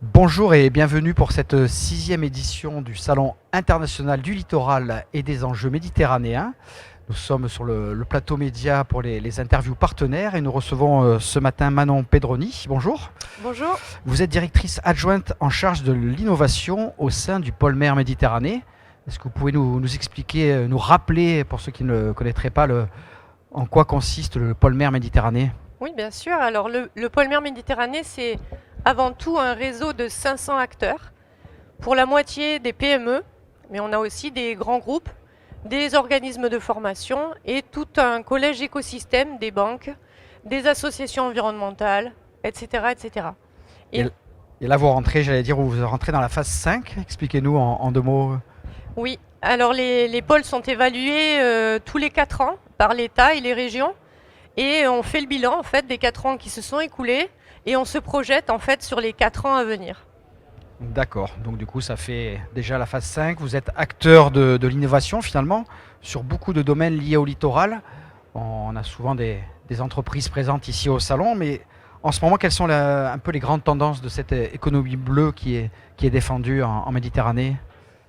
Bonjour et bienvenue pour cette sixième édition du Salon international du littoral et des enjeux méditerranéens. Nous sommes sur le plateau média pour les interviews partenaires et nous recevons ce matin Manon Pedroni. Bonjour. Bonjour. Vous êtes directrice adjointe en charge de l'innovation au sein du pôle mer Méditerranée. Est-ce que vous pouvez nous expliquer, nous rappeler, pour ceux qui ne le connaîtraient pas, en quoi consiste le pôle mer Méditerranée? Oui, bien sûr. Alors, le pôle mer Méditerranée, c'est avant tout un réseau de 500 acteurs, pour la moitié des PME, mais on a aussi des grands groupes, des organismes de formation et tout un collège écosystème des banques, des associations environnementales, etc. etc. Et, et là, vous rentrez, vous rentrez dans la phase 5. Expliquez-nous en deux mots. Oui, alors les pôles sont évalués tous les 4 ans par l'État et les régions. Et on fait le bilan en fait des 4 ans qui se sont écoulés et on se projette en fait sur les 4 ans à venir. D'accord, donc du coup ça fait déjà la phase 5. Vous êtes acteur de l'innovation finalement sur beaucoup de domaines liés au littoral. On a souvent des entreprises présentes ici au salon, mais en ce moment quelles sont un peu les grandes tendances de cette économie bleue qui est défendue en Méditerranée?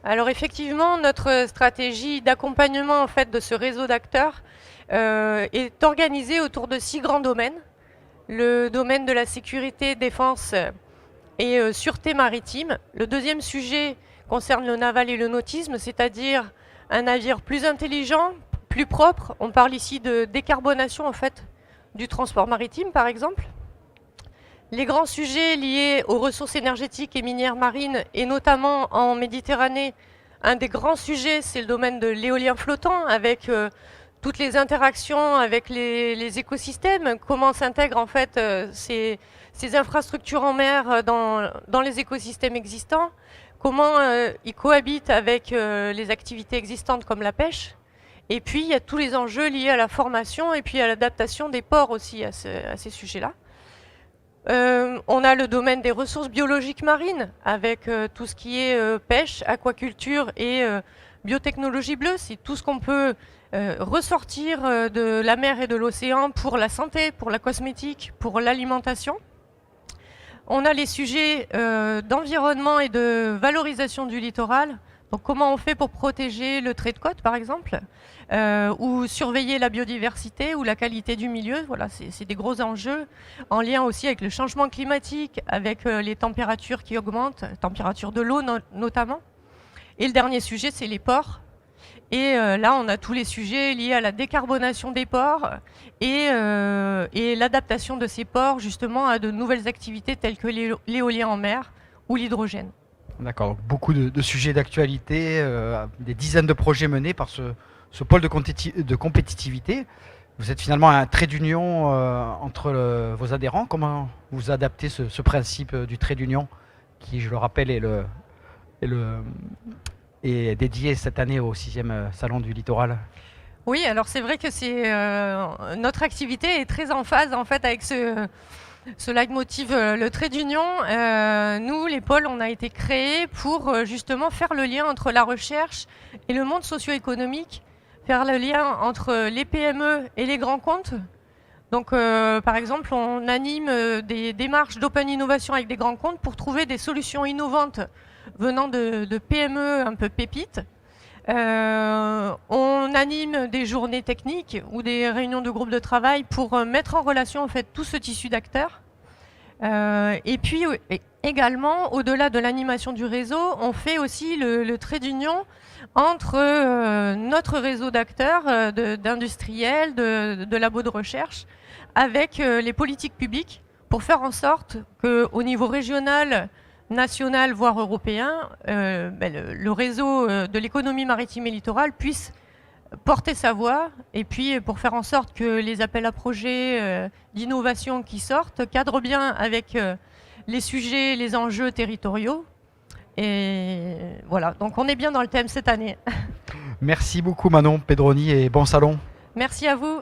Alors effectivement, notre stratégie d'accompagnement en fait de ce réseau d'acteurs est organisée autour de 6 grands domaines. Le domaine de la sécurité, défense et sûreté maritime. Le deuxième sujet concerne le naval et le nautisme, c'est-à-dire un navire plus intelligent, plus propre. On parle ici de décarbonation en fait du transport maritime par exemple. Les grands sujets liés aux ressources énergétiques et minières marines, et notamment en Méditerranée, un des grands sujets, c'est le domaine de l'éolien flottant, avec toutes les interactions avec les écosystèmes, comment s'intègrent en fait ces infrastructures en mer dans les écosystèmes existants, comment ils cohabitent avec les activités existantes comme la pêche. Et puis, il y a tous les enjeux liés à la formation et puis à l'adaptation des ports aussi à ces sujets-là. On a le domaine des ressources biologiques marines avec tout ce qui est pêche, aquaculture et biotechnologie bleue. C'est tout ce qu'on peut ressortir de la mer et de l'océan pour la santé, pour la cosmétique, pour l'alimentation. On a les sujets d'environnement et de valorisation du littoral. Donc comment on fait pour protéger le trait de côte par exemple, ou surveiller la biodiversité ou la qualité du milieu. Voilà, c'est des gros enjeux en lien aussi avec le changement climatique, avec les températures qui augmentent, température de l'eau notamment. Et le dernier sujet, c'est les ports. Et là, on a tous les sujets liés à la décarbonation des ports et l'adaptation de ces ports justement à de nouvelles activités telles que l'éolien en mer ou l'hydrogène. D'accord, beaucoup de sujets d'actualité, des dizaines de projets menés par ce pôle de compétitivité. Vous êtes finalement un trait d'union entre vos adhérents. Comment vous adaptez ce principe du trait d'union qui, je le rappelle, est dédié cette année au 6e Salon du Littoral? Oui, alors c'est vrai que notre activité est très en phase en fait avec ce leitmotiv, le trait d'union. Nous, les pôles, on a été créés pour justement faire le lien entre la recherche et le monde socio-économique, faire le lien entre les PME et les grands comptes. Donc, par exemple, on anime des démarches d'open innovation avec des grands comptes pour trouver des solutions innovantes venant de PME un peu pépites. On anime des journées techniques ou des réunions de groupe de travail pour mettre en relation en fait tout ce tissu d'acteurs. Et puis également, au-delà de l'animation du réseau, on fait aussi le trait d'union entre notre réseau d'acteurs, d'industriels, de labos de recherche, avec les politiques publiques pour faire en sorte qu'au niveau régional, national, voire européen, le réseau de l'économie maritime et littorale puisse porter sa voix et puis pour faire en sorte que les appels à projets d'innovation qui sortent cadrent bien avec les sujets, les enjeux territoriaux. Et voilà, donc on est bien dans le thème cette année. Merci beaucoup Manon Pedroni et bon salon. Merci à vous.